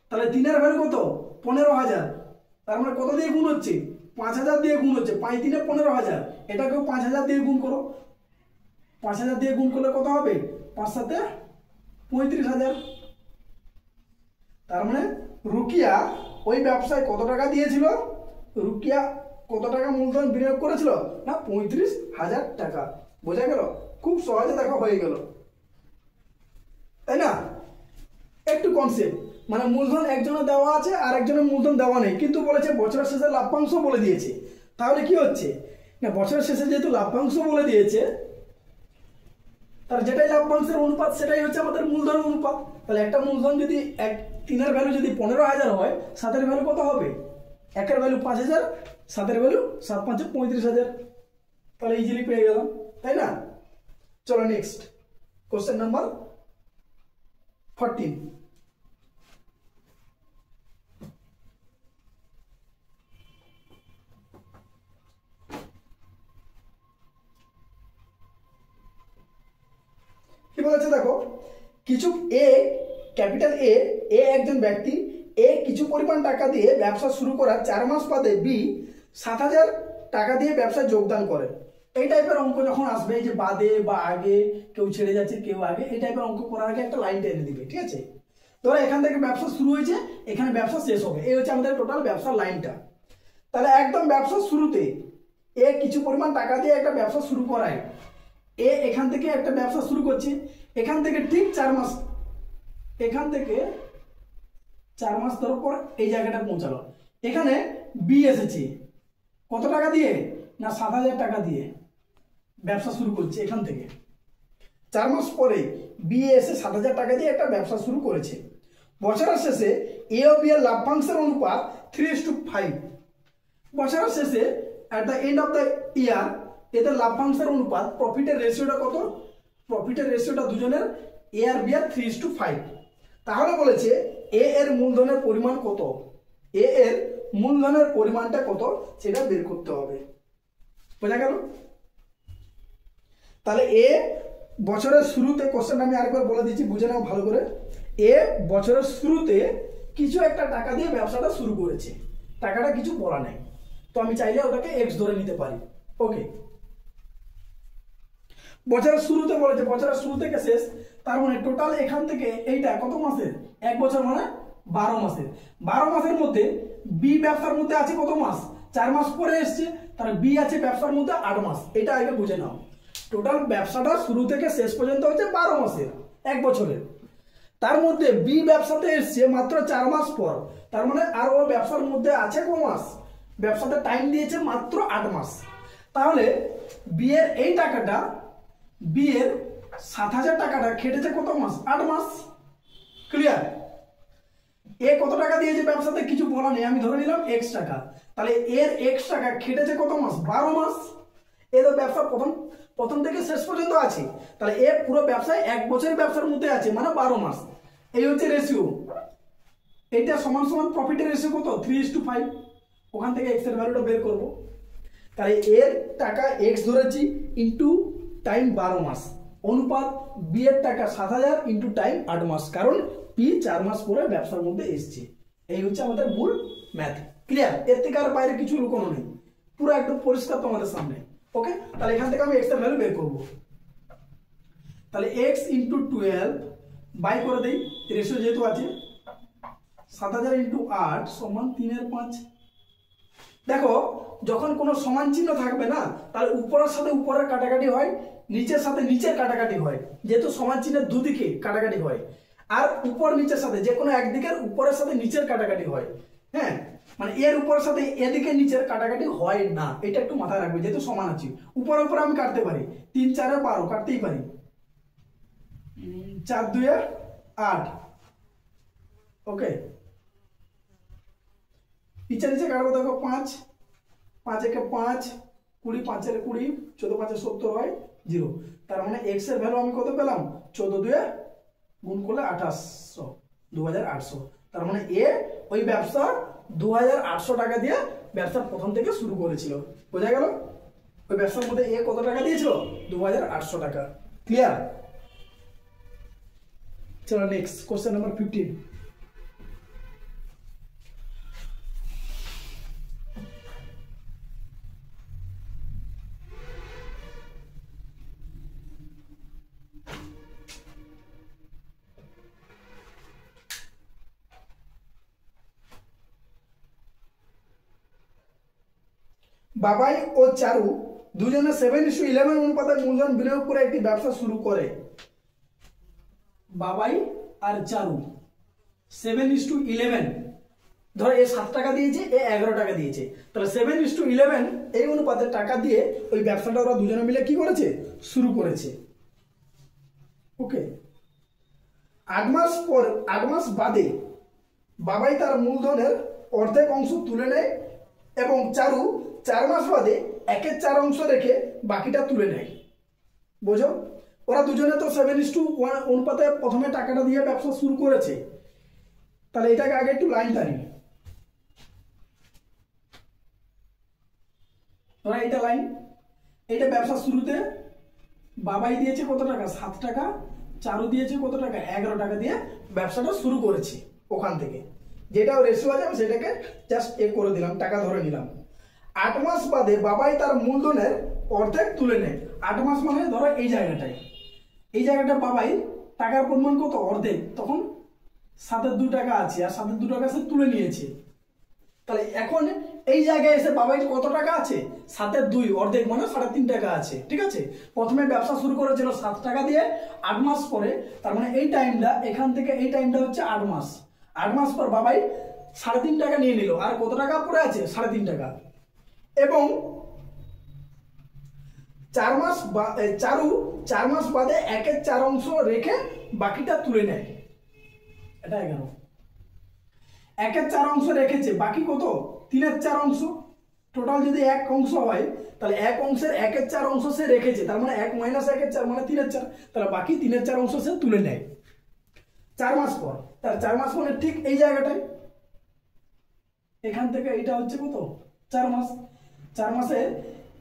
তাহলে 3 এর ভ্যালু কত 15,000, তার মানে কত দিয়ে গুণ হচ্ছে 5,000 দিয়ে গুণ হচ্ছে, 5 3 15,000, এটাকেও 5,000 দিয়ে গুণ করো, 5,000 দিয়ে গুণ করলে কত হবে 5 7 35,000। তার মানে রুকিয়া ওই ব্যবসায় কত টাকা দিয়েছিল? রুকিয়া কত টাকা মূলধন বিনিয়োগ করেছিল? না 35,000 টাকা। বোঝা গেল? খুব সহজে দেখা হয়ে গেল, তাই না? একটু কনসেপ্ট মানে মূলধন একজনের দেওয়া আছে আর একজনের মূলধন দেওয়া নেই, কিন্তু বলেছে বছরের শেষে লাভ্যাংশ বলে দিয়েছে। তাহলে কি হচ্ছে না বছরের শেষে যেহেতু লাভ্যাংশ বলে দিয়েছে, তার যেটাই লাভ্যাংশের অনুপাত সেটাই হচ্ছে আমাদের মূলধনের অনুপাত। তাহলে একটা মূলধন যদি 3 এর ভ্যালু যদি 15,000 হয়, 7 এর ভ্যালু কত হবে? 1 এর ভ্যালু 5,000, 7 এর ভ্যালু 7 5 35,000। তাহলে ইজিলি পেয়ে গেলাম, তাই না? চলো নেক্সট কোশ্চেন নাম্বার 14। কি বলেছে দেখো, কিছু এ ক্যাপিটাল এ একজন ব্যক্তি, এ কিছু পরিমাণ টাকা দিয়ে ব্যবসা শুরু করার 4 মাস বাদে বি 7,000 টাকা দিয়ে ব্যবসায় যোগদান করে। এই টাইপের অঙ্ক যখন আসবে, এই যে বাদে বা আগে, কেউ ছেড়ে যাচ্ছে কেউ আগে, এই টাইপের অঙ্ক করার আগে একটা লাইন টেনে দিবে, ঠিক আছে? ধরো এখান থেকে ব্যবসা শুরু হয়েছে, এখানে ব্যবসা শেষ হবে, এই হচ্ছে আমাদের টোটাল ব্যবসার লাইনটা। তাহলে একদম ব্যবসা শুরুতে এ কিছু পরিমাণ টাকা দিয়ে একটা ব্যবসা শুরু করায়, এ এখান থেকে একটা ব্যবসা শুরু করছে, এখান থেকে ঠিক 4 মাস, এখান থেকে 4 মাস ধরো পর এই জায়গাটা পৌঁছালো। এখানে বি এসেছে কত টাকা দিয়ে? না 7,000 টাকা দিয়ে ব্যবসা শুরু করছে। এখান থেকে 4 মাস পরে বি এসে 7,000 টাকা দিয়ে একটা ব্যবসা শুরু করেছে। বছরের শেষে এ ও বি এর লাভ্যাংশের অনুপাত 3:5। বছরের শেষে at the end of the year এদের লাভ্যাংশের অনুপাত, প্রফিটের রেশিওটা কত? প্রফিটের রেশিওটা দুজনের এ আর বি আর 3:5। তাহলে বলেছে এ এর মূলধনের পরিমাণ কত? এ এর মূলধনের পরিমাণটা কত সেটা বের করতে হবে। বোঝা গেল? তাহলে এ বছরের শুরুতে, কোশ্চেনটা আমি আরেকবার বলে দিচ্ছি, বুঝে নাও ভালো করে। এ বছরের শুরুতে কিছু একটা টাকা দিয়ে ব্যবসাটা শুরু করেছে, টাকাটা কিছু বলা নেই, তো আমি চাইলে ওটাকে এক্স ধরে নিতে পারি। ওকে, বছরের শুরুতে বলেছে, বছরের শুরু থেকে শেষ, তার মানে টোটাল এখান থেকে এইটা কত মাসের, এক বছর মানে 12 মাসের। 12 মাসের মধ্যে বি ব্যবসার মধ্যে আছে কত মাস, 4 মাস পরে এসছে, তাহলে বি আছে ব্যবসার মধ্যে 8 মাস। এটা আগে বুঝে নাও, টোটাল ব্যবসাটা শুরু থেকে শেষ পর্যন্ত হচ্ছে 12 মাসের, এক বছরের। তার মধ্যে বি ব্যবসাতে এসছে মাত্র 4 মাস পর, তার মানে আর ও ব্যবসার মধ্যে আছে ক মাস, ব্যবসাতে টাইম দিয়েছে মাত্র 8 মাস। তাহলে বি এর এই টাকাটা, বি এর 7,000 টাকাটা খেটেছে কত মাস, 8 মাস। ক্লিয়ার? এ কত টাকা দিয়েছে ব্যবসাতে কিছু বলা নেই, আমি ধরে নিলাম x টাকা, তাহলে এর x টাকা খেটেছে কত মাস, 12 মাস। এ তো ব্যবসা প্রথম থেকে শেষ পর্যন্ত আছে, তাহলে এ পুরো ব্যবসায় এক বছরের ব্যবসার মধ্যে আছে, মানে 12 মাস। এই হচ্ছে রেশিও। এটা সমান সমান প্রফিটের রেশিও কত, 3:5। ওখান থেকে x এর ভ্যালুটা বের করব। তাহলে এর টাকা x ধরেছি ইন্টু টাইম 12 মাস, অনুপাত বি এর টাকা 7,000 ইন্টু টাইম 8 মাস, কারণ পি 4 মাস পরে ব্যবসার মধ্যে এসছে। এই হচ্ছে আমাদের মূল ম্যাথ। ক্লিয়ার? এর থেকে আর বাইরে কিছু লুকোনো নেই, পুরো একদম পরিষ্কার তোমাদের সামনে। ওকে, তাহলে এখান থেকে আমি x এর ভ্যালু বের করব। তাহলে x ইন্টু 12 বাই করে দেই, রেশিও যেহেতু আছে, 7,000 ইন্টু 8 সমান 3/5। দেখো, যখন কোনো সমান চিহ্ন থাকবে না, তাহলে উপরের সাথে উপরের কাটাকাটি হয়, নিচের সাথে নিচের কাটাকাটি হয়, যেহেতু সমান চিহ্নের দুদিকে কাটাকাটি হয়। আর উপর নিচের সাথে যে কোনো একদিকের উপরের সাথে নিচের কাটাকাটি হয়। হ্যাঁ, মানে এর উপরের সাথে এদিকে নিচের কাটাকাটি হয় না, এটা একটু মাথায় রাখবে, যেহেতু সমান আছে। উপরে উপরে আমি কাটতে পারি, 3 4 12 কাটতেই পারি, 4 2 8। ওকে, নিচে নিচে কাটবো, দেখো 5 5 1 5, 20 5 এর 20, 14 5 70 হয় 0। তার মানে x এর ভ্যালু আমি কত পেলাম, 14 2 গুণ করলে 2800, 2800। তার মানে এ ওই ব্যবসা 2800 টাকা দিয়ে ব্যবসা প্রথম থেকে শুরু করেছিল। বোঝা গেল? ওই ব্যবসার মধ্যে এ কত টাকা দিয়েছিল, 2800 টাকা। ক্লিয়ার? চলো নেক্সট কোশ্চেন নাম্বার 15। বাবাই ও চারু দুজনে 7:11 অনুপাতে মূলধন বিনিয়োগ করে একটি ব্যবসা শুরু করে। বাবাই আর চারু 7:11, ধরো এ 7 টাকা দিয়েছে, এ 11 টাকা দিয়েছে, তাহলে 7:11 এই অনুপাতে টাকা দিয়ে ওই ব্যবসাটা ওরা দুজনে মিলে কি করেছে, শুরু করেছে। ওকে, 8 মাস পর, 8 মাস বাদে বাবাই তার মূলধনের অর্ধেক অংশ তুলে নেয় এবং চারু 4 মাস বাদে 1/4 অংশ রেখে বাকিটা তুলে নেয়। বোঝো? ওরা দুজনে তো 7:1 অনুপাতে প্রথমে টাকাটা দিয়ে ব্যবসা শুরু করেছে, তাহলে এটাকে আগে একটু লাইন টানি। ধরা এটা লাইন, এটা ব্যবসা শুরুতে বাবাই দিয়েছে কত টাকা, 7 টাকা, চারু দিয়েছে কত টাকা, 11 টাকা দিয়ে ব্যবসাটা শুরু করেছে। ওখান থেকে যেটা রেশিও আছে আমি সেটাকে জাস্ট এ করে দিলাম, টাকা ধরে নিলাম। 8 মাস বাদে বাবাই তার মূলধনের অর্ধেক তুলে নেয়। 8 মাস মানে ধরো এই জায়গাটায়, এই জায়গাটা বাবাই টাকার পরিমাণ কত, অর্ধেক, তখন 7 2 টাকা আছে, আর 7 2 টাকা সে তুলে নিয়েছে। তাহলে এখন এই জায়গায় এসে বাবাই কত টাকা আছে, 7 2, অর্ধেক মানে 3.5 টাকা আছে। ঠিক আছে, প্রথমে ব্যবসা শুরু করেছিল 7 টাকা দিয়ে, 8 মাস পরে, তার মানে এই টাইমটা এখান থেকে এই টাইমটা হচ্ছে 8 মাস। 8 মাস পর বাবাই 3.5 টাকা নিয়ে নিল, আর কত টাকা পড়ে আছে, 3.5 টাকা। এবং 4 মাস চারু 4 মাস বাদে 1/4 অংশ রেখে বাকিটা তুলে নেয়। এটা 11, 1/4 অংশ রেখেছে, বাকি কত, 3/4 অংশ। টোটাল যদি 1 অংশ হয়, তাহলে 1 অংশের 1/4 অংশ সে রেখেছে, তার মানে 1 - 1/4 মানে 3/4, তাহলে বাকি 3/4 অংশ সে তুলে নেয় 4 মাস পর। তার 4 মাস মানে ঠিক এই জায়গাটায়, এখান থেকে এইটা হচ্ছে কত, 4 মাস। 4 মাসে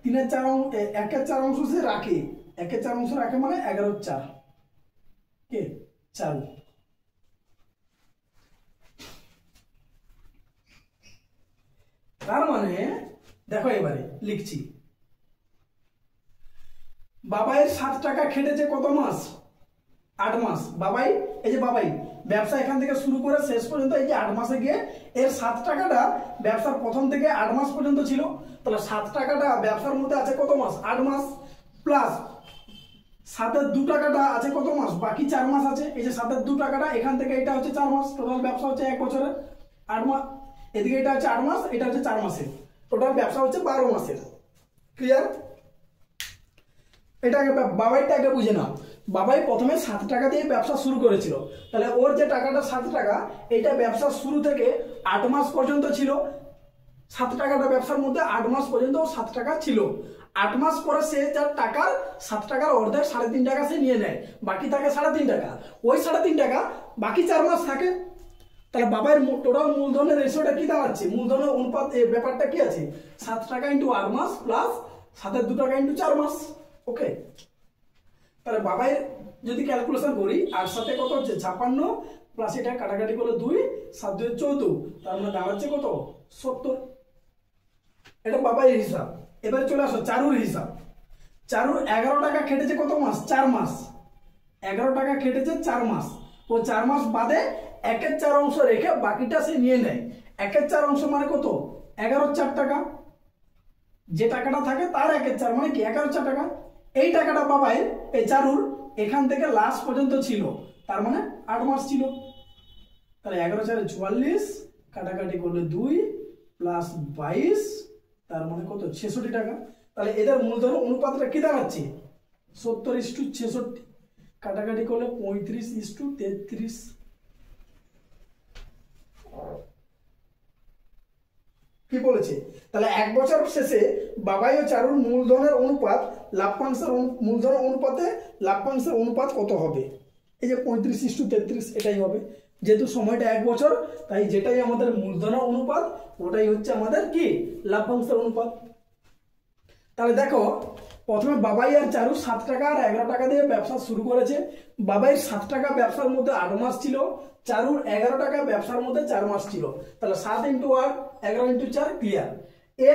1/4 অংশ সে রাখে, 1/4 অংশ রাখে মানে 11/4 কে চারু। তার মানে দেখো এবারে লিখছি, বাবাইয়ের 7 টাকা খেটেছে কত মাস? 8 মাস। বাবাই, এই যে বাবাই ব্যবসা এখান থেকে শুরু করে শেষ পর্যন্ত এই যে 8 মাসে গিয়ে এর 7 টাকাটা ব্যবসার প্রথম থেকে 8 মাস পর্যন্ত ছিল। তাহলে 7 টাকাটা ব্যবসার মধ্যে আছে কত মাস? 8 মাস। প্লাস 7-এর 2 টাকাটা আছে কত মাস? বাকি 4 মাস আছে। এই যে 7-এর 2 টাকাটা এখান থেকে এটা হচ্ছে 4 মাস। টোটাল ব্যবসা হচ্ছে 1 বছরের 8 মাস। এদিকে এটা হচ্ছে 8 মাস, এটা হচ্ছে 4 মাসের। টোটাল ব্যবসা হচ্ছে 12 মাসের। ক্লিয়ার? এটাকে বাবাইটাকে বুঝে নাও। বাবাই প্রথমে 7 টাকা দিয়ে ব্যবসা শুরু করেছিল। তাহলে ওর যে টাকাটা 7 টাকা, এটা ব্যবসা শুরু থেকে 8 মাস পর্যন্ত ছিল। 7 টাকাটা ব্যবসার মধ্যে 8 মাস পর্যন্ত 7 টাকা ছিল। 8 মাস পরে সে যার টাকার 7 টাকার অর্ধেক 3.5 টাকা সে নিয়ে নেয়, বাকি থাকে 3.5 টাকা। ওই 3.5 টাকা বাকি 4 মাস থাকে। তাহলে বাবাইয়ের টোটাল মূলধনের রেশিওটা কি দাঁড়াচ্ছে? মূলধনের অনুপাত ব্যাপারটা কি আছে? 7 টাকা ইন্টু 8 মাস প্লাস 7-এর 2 টাকা ইন্টু 4 মাস। ওকে, তাহলে বাবাইয়ের যদি ক্যালকুলেশন করি 8 সাথে কত হচ্ছে? 56 প্লাস এটা কাটাকাটি করলে 2, 7 2 14, তার মানে দাঁড়াচ্ছে কত? 70। এটা বাবাইয়ের হিসাব। এবারে চলে আসো চারুর হিসাব। চারুর 11 টাকা খেটেছে কত মাস? 4 মাস। 11 টাকা খেটেছে 4 মাস। ও 4 মাস বাদে 1/4 অংশ রেখে বাকিটা সে নিয়ে নেয়। 1/4 অংশ মানে কত? 11/4 টাকা। যে টাকাটা থাকে তার 1/4 মানে কি? 11/4 টাকা। এই টাকাটা বাবাইয়ের, এই চারুর এখান থেকে লাস্ট পর্যন্ত ছিল, তার মানে 8 মাস ছিল। তাহলে 11/4 44, কাটাকাটি করলে 2 প্লাস 22, তার মানে কত? 66 টাকা। তাহলে এদের মূলধন অনুপাতটা কি দাঁড়াচ্ছে? 70:66। কাটাকাটি করলে 35:33। কি বলেছে? তাহলে 1 বছর শেষে বাবাই ও চারুর মূলধনের অনুপাত লাভ্যাংশের মূলধনের অনুপাতে লাভ্যাংশের অনুপাত কত হবে? এই যে 35:33 এটাই হবে। যেহেতু সময়টা 1 বছর, তাই যেটাই আমাদের মূলধনের অনুপাত ওটাই হচ্ছে আমাদের কি? লাভ্যাংশের অনুপাত। তাহলে দেখো প্রথমে বাবাই আর চারু 7 টাকা আর 11 টাকা দিয়ে ব্যবসা শুরু করেছে। বাবাইয়ের 7 টাকা ব্যবসার মধ্যে 8 মাস ছিল, চারুর 11 টাকা ব্যবসার মধ্যে 4 মাস ছিল। তাহলে 7 × 8 11 × 4 ক্লিয়ার। এ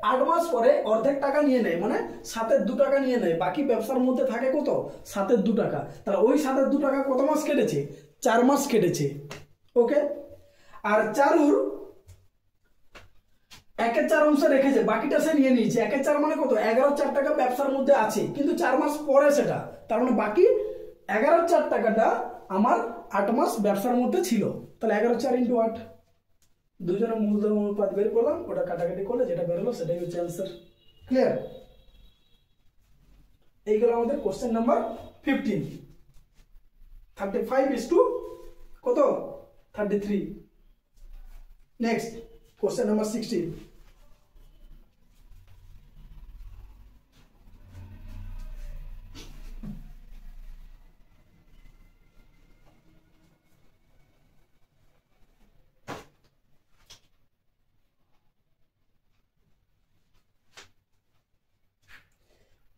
8 মাস পরে অর্ধেক টাকা নিয়ে নেয়, মানে 7-এর 2 টাকা নিয়ে নেয়। বাকি ব্যবসার মধ্যে থাকে কত? 7-এর 2 টাকা। তাহলে ওই 7-এর 2 টাকা কত মাস কেটেছে? 4 মাস কেটেছে। ওকে, আর চারুর 1/4 অংশ রেখেছে, বাকিটা সে নিয়ে নিয়েছে। 1/4 মানে কত? 11/4 টাকা ব্যবসার মধ্যে আছে, কিন্তু 4 মাস পরে সেটা, তার মানে বাকি 11/4 টাকাটা আমার 8 মাস ব্যবসার মধ্যে ছিল। তাহলে 11/4 × 8, দুজনের মূলধন অনুপাত বের করলাম, ওটা কাটাকাটি করলে যেটা বেরোলো সেটাই হচ্ছে অ্যান্সার। ক্লিয়ার? এইগুলো আমাদের কোশ্চেন নাম্বার 15। 35 কত? 33। Next question number 16।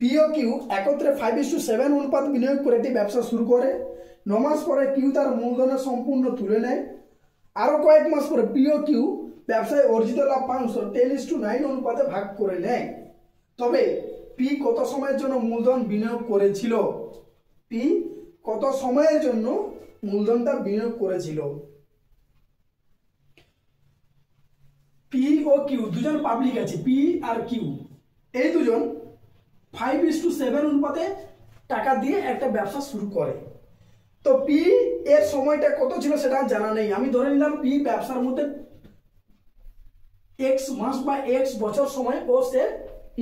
P O Q একত্রে 5:7 অনুপাত বিনিয়োগ করে একটি ব্যবসা শুরু করে। 9 মাস পরে কিউ তার মূলধনের সম্পূর্ণ তুলে নেয়। আরো কয়েক মাস পরে পি ও কিউ ব্যবসায় অর্জিত লাভ্যাংশ 10:9 অনুপাতে ভাগ করে নেয়। তবে পি কত সময়ের জন্য মূলধন বিনিয়োগ করেছিল? পি কত সময়ের জন্য মূলধনটা বিনিয়োগ করেছিল? পি ও কিউ দুজন পাবলিক আছে, পি আর কিউ, এই দুজন 5:7 অনুপাতে টাকা দিয়ে একটা ব্যবসা শুরু করে। তো পি এর সময়টা কত ছিল সেটা জানা নেই। আমি ধরে নিলাম পি ব্যবসার মধ্যে x মাস বা x বছর সময় ও সে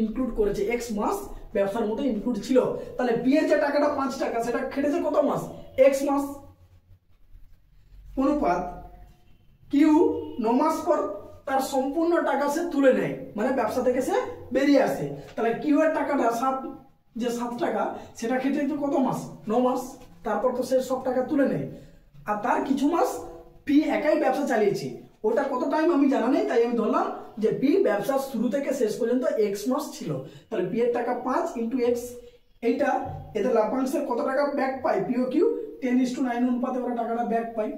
ইনক্লুড করেছে, x মাস ব্যবসার মধ্যে ইনক্লুড ছিল। তাহলে পি এর যে টাকাটা 5 টাকা সেটা খেটেছে কত মাস? x মাস। অনুপাত কিউ 9 মাস পর তার সম্পূর্ণ টাকা সে তুলে নেয়, মানে ব্যবসা থেকে সে বেরিয়ে আসে। তাহলে কিউ এর টাকাটা 7 টাকা সেটা খেটে কত মাস? 9 মাস। তারপর তো সে সব টাকা তুলে নেয়, আর তার কিছু মাস পি একাই ব্যবসা চালিয়েছে। ওটা কত টাইম আমি জানা নেই, তাই আমি ধরলাম যে পি ব্যবসা শুরু থেকে শেষ পর্যন্ত x মাস ছিল। তাহলে পি এর টাকা 5 × x এইটা এদের লাভ্যাংশের কত টাকা ব্যাক পায়, পিওকিউ 10:9 অনুপাতে ওরা টাকাটা ব্যাক পায়,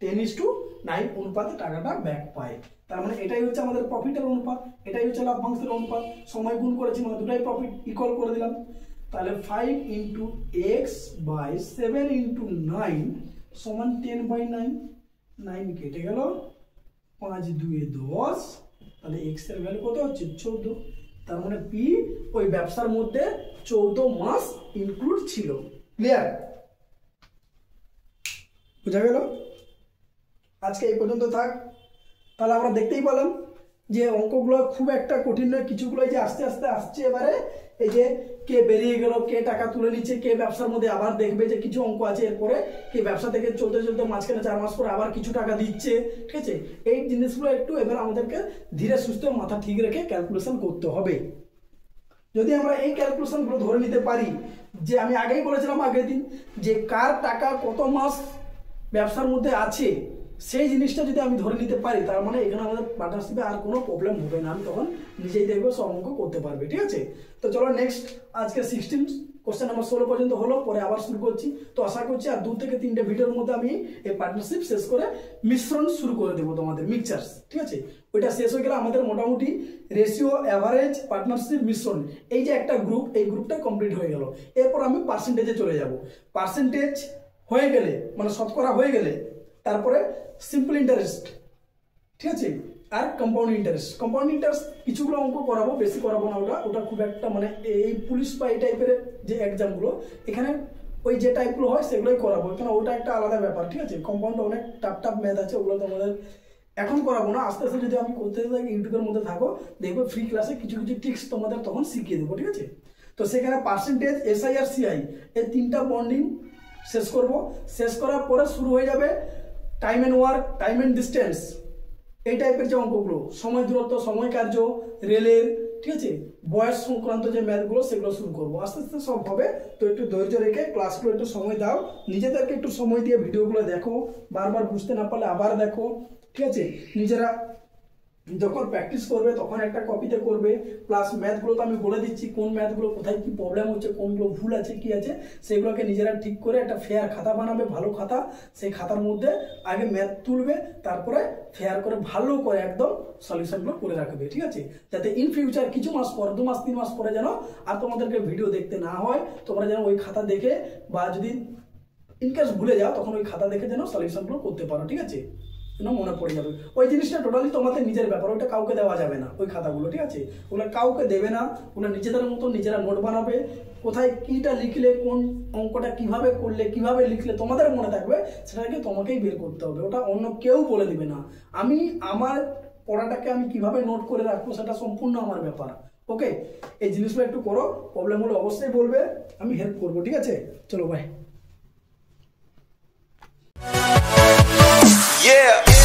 10:9 অনুপাতে টাকাটা ব্যাক পায়। তার মানে এটাই হচ্ছে আমাদের প্রফিটের অনুপাত, এটাই হচ্ছে লাভ্যাংশের অনুপাত। সময় গুণ করেছি মানে দুটাই প্রফিট ইকুয়াল করে দিলাম। তাহলে 5 × x/7 × 9 সমান 10/9, 9 কেটে গেল, 5 2 10, তাহলে x এর ভ্যালু কত হচ্ছে 14। তার মানে পি ওই ব্যবসার মধ্যে 14 মাস ইনক্লুড ছিল। ক্লিয়ার? বুঝা গেল? আজকে এই পর্যন্ত থাক। তাহলে আমরা দেখতেই পেলাম যে অঙ্কগুলো খুব একটা কঠিন নয়, কিছুগুলো যে আস্তে আস্তে আসছে। এবারে এই যে কে বেরিয়ে গেল, কে টাকা তুলে নিচ্ছে, কে ব্যবসার মধ্যে আবার দেখবে যে কিছু অঙ্ক আছে, এরপরে কে ব্যবসা থেকে চলতে চলতে মাঝখানে 4 মাস পরে আবার কিছু টাকা দিচ্ছে। ঠিক আছে, এই জিনিসগুলো একটু এবার আমাদেরকে ধীরে সুস্থ মাথা ঠিক রেখে ক্যালকুলেশন করতে হবে। যদি আমরা এই ক্যালকুলেশনগুলো ধরে নিতে পারি, যে আমি আগেই বলেছিলাম আগের দিন, যে কার টাকা কত মাস ব্যবসার মধ্যে আছে, সেই জিনিসটা যদি আমি ধরে নিতে পারি, তার মানে এখানে আমাদের পার্টনারশিপে আর কোনো প্রবলেম হবে না। আমি তখন নিজেই দেখবো, সব অঙ্ক করতে পারবে। ঠিক আছে, তো চলো নেক্সট আজকে 16 কোশ্চেন নাম্বার 16 পর্যন্ত হলো, পরে আবার শুরু করছি। তো আশা করছি আর 2 থেকে 3টে ভিডিওর মধ্যে আমি এই পার্টনারশিপ শেষ করে মিশ্রণ শুরু করে দেবো তোমাদের, মিক্সচার্স। ঠিক আছে, ওইটা শেষ হয়ে গেলে আমাদের মোটামুটি রেশিও, অ্যাভারেজ, পার্টনারশিপ, মিশ্রণ, এই যে একটা গ্রুপ, এই গ্রুপটা কমপ্লিট হয়ে গেল। এরপর আমি পার্সেন্টেজে চলে যাব। পার্সেন্টেজ হয়ে গেলে মানে শতকরা হয়ে গেলে তারপরে সিম্পল ইন্টারেস্ট, ঠিক আছে, আর কম্পাউন্ড ইন্টারেস্ট। কম্পাউন্ড ইন্টারেস্ট কিছুগুলো অঙ্ক করাবো, বেশি করাবো না। ওটা খুব একটা মানে এই পুলিশ বা এই টাইপের যে এক্সামগুলো, এখানে ওই যে টাইপগুলো হয় সেগুলোই করাবো, কারণ ওটা একটা আলাদা ব্যাপার। ঠিক আছে, কম্পাউন্ড অনেক টাফ ম্যাথ আছে, ওগুলো তোমাদের এখন করাবো না। আস্তে আস্তে যদি আমি করতে থাকি, ইউটিউবের মধ্যে থাকো, দেখবো ফ্রি ক্লাসে কিছু কিছু ট্রিক্স তোমাদের তখন শিখিয়ে দেবো। ঠিক আছে, তো সেখানে পার্সেন্টেজ, এসআই আর সিআই, এই 3টা বন্ডিং শেষ করব। শেষ করার পরে শুরু হয়ে যাবে time and work, time and distance, এই টাইপের যে অঙ্কগুলো, সময় দূরত্ব, সময় কার্য, রেলের, ঠিক আছে, বয়স সংক্রান্ত যে ম্যাথগুলো, সেগুলো শুরু করবো। আস্তে আস্তে সব হবে। তো একটু ধৈর্য রেখে ক্লাসগুলো একটু সময় দাও, নিজেদেরকে একটু সময় দিয়ে ভিডিওগুলো দেখো, বারবার বুঝতে না পারলে আবার দেখো। ঠিক আছে, নিজেরা যখন প্র্যাকটিস করবে তখন একটা কপিতে করবে, প্লাস ম্যাথগুলো তো আমি বলে দিচ্ছি কোন ম্যাথগুলো কোথায় কি প্রবলেম হচ্ছে, কোনগুলো ভুল আছে কি আছে, সেগুলোকে নিজেরা ঠিক করে একটা ফেয়ার খাতা বানাবে, ভালো খাতা। সেই খাতার মধ্যে আগে ম্যাথ তুলবে, তারপরে ফেয়ার করে ভালো করে একদম সলিউশনগুলো করে রাখবে। ঠিক আছে, যাতে ইন ফিউচার কিছু মাস পর, 2 মাস 3 মাস পরে যেন আর তোমাদেরকে ভিডিও দেখতে না হয়, তোমরা যেন ওই খাতা দেখে, বা যদি ইনকেস ভুলে যাও তখন ওই খাতা দেখে যেন সলিউশনগুলো করতে পারো। ঠিক আছে, মনে পড়ে যাবে। ওই জিনিসটা টোটালি তোমাদের নিজের ব্যাপার, ওইটা কাউকে দেওয়া যাবে না ওই খাতাগুলো। ঠিক আছে, ওগুলো কাউকে দেবে না, ওগুলো নিজেদের মতো নিজেরা নোট বানাবে। কোথায় কিটা লিখলে, কোন অঙ্কটা কিভাবে করলে, কিভাবে লিখলে তোমাদের মনে থাকবে, সেটাকে তোমাকেই বের করতে হবে। ওটা অন্য কেউ বলে দিবে না। আমি আমার পড়াটাকে আমি কিভাবে নোট করে রাখবো, সেটা সম্পূর্ণ আমার ব্যাপার। ওকে, এই জিনিসগুলো একটু করো, প্রবলেম হলে অবশ্যই বলবে, আমি হেল্প করবো। ঠিক আছে, চলো বাই। Yeah.